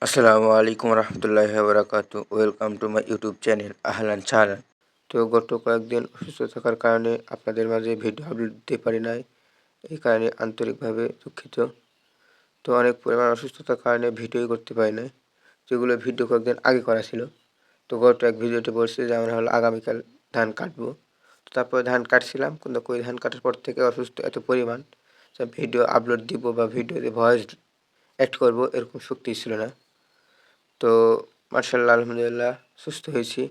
আসসালামু আলাইকুম রহমতুল্লাহি বারাকাতু। Welcome to my YouTube channel আহলান সাহলান। তো গত কয়েকদিন অসুস্থ থাকার কারণে আপনাদের মাঝে ভিডিও আপলোড দিতে পারি নাই, এই কারণে আন্তরিকভাবে দুঃখিত। তো অনেক পরিমাণ অসুস্থতার কারণে ভিডিওই করতে পারি নাই, যেগুলো ভিডিও কয়েকদিন আগে করা ছিল। তো গত এক ভিডিওতে বলছি যে আমরা হলো আগামীকাল ধান কাটবো। তো তারপরে ধান কাটছিলাম, কিন্তু ওই ধান কাটার পর থেকে অসুস্থ এত পরিমাণ যে ভিডিও আপলোড দিব বা ভিডিওতে ভয়েস অ্যাড করবো এরকম শক্তি ছিল না। তো মাশাআল্লাহ আলহামদুলিল্লাহ সুস্থ হয়েছি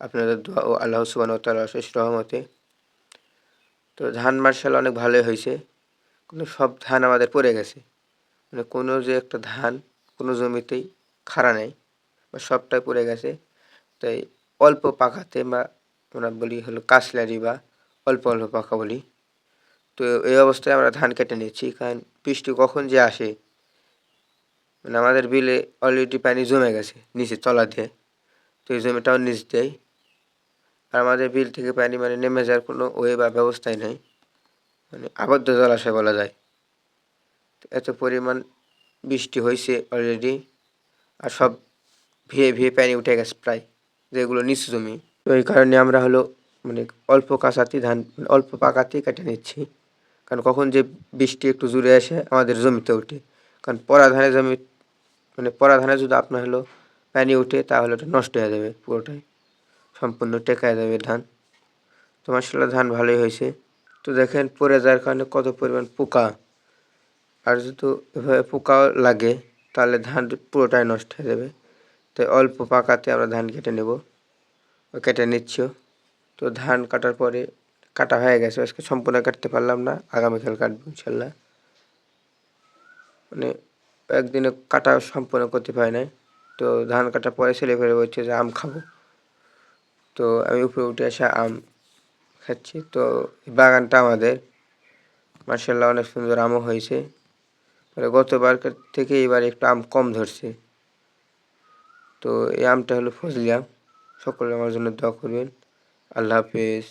আপনাদের দোয়া ও আল্লাহ সুবহানাহু ওয়া তাআলার অশেষ রহমতে। তো ধান মাশাআল্লাহ অনেক ভালোই হয়েছে, কিন্তু সব ধান আমাদের পড়ে গেছে। মানে কোনো যে একটা ধান কোনো জমিতেই খাড়া নেই বা সবটাই পড়ে গেছে। তাই অল্প পাকাতে বা আমরা বলি হলো কাশলারি বা অল্প অল্প পাকা বলি। তো এই অবস্থায় আমরা ধান কেটে নিচ্ছি, কারণ বৃষ্টি কখন যে আসে, মানে আমাদের বিলে অলরেডি পানি জমে গেছে নিচে তলা দিয়ে। তো এই জমিটাও নিচ দেয়, আর আমাদের বিল থেকে পানি মানে নেমে যাওয়ার কোনো ওয়ে বা ব্যবস্থাই নেই, মানে আবদ্ধ জলাশয় বলা যায়। তো এত পরিমাণ বৃষ্টি হয়েছে অলরেডি, আর সব ভিয়ে পানি উঠে গেছে প্রায়, যেগুলো নিচু জমি। তো এই কারণে আমরা হলো মানে অল্প কাঁচাতেই ধান অল্প পাকাতেই কেটে নিচ্ছি, কারণ কখন যে বৃষ্টি একটু জুড়ে আসে আমাদের জমিতে ওঠে। কারণ পরা ধানের জমি মানে পরা ধানে যদি আপনার হলো পানি উঠে তাহলে ওটা নষ্ট হয়ে যাবে, পুরোটাই সম্পূর্ণ টেকায় যাবে ধান। তো মাশাআল্লাহ ধান ভালোই হয়েছে। তো দেখেন পড়ে যাওয়ার কারণে কত পরিমাণ পোকা, আর যদি এভাবে পোকাও লাগে তাহলে ধান পুরোটাই নষ্ট হয়ে যাবে। তাই অল্প পাকাতে আমরা ধান কেটে নেব, কেটে নিচ্ছিও। তো ধান কাটার পরে কাটা হয়ে গেছে, আজকে সম্পূর্ণ কাটতে পারলাম না, আগামীকাল কাটবো ইনশাল্লাহ। মানে একদিনে কাটা সম্পূর্ণ করতে পারি নাই। তো ধান কাটার পরে ছেলে ফেলে বলছে যে আম খাবো। তো আমি উপরে উঠে এসে আম খাচ্ছি। তো এই বাগানটা আমাদের মাশাআল্লাহ অনেক সুন্দর আমও হয়েছে, মানে গতবার থেকে এবার একটু আম কম ধরছে। তো এই আমটা হলো ফজলি আম। সকলে আমার জন্য দোয়া করবেন। আল্লাহ হাফেজ।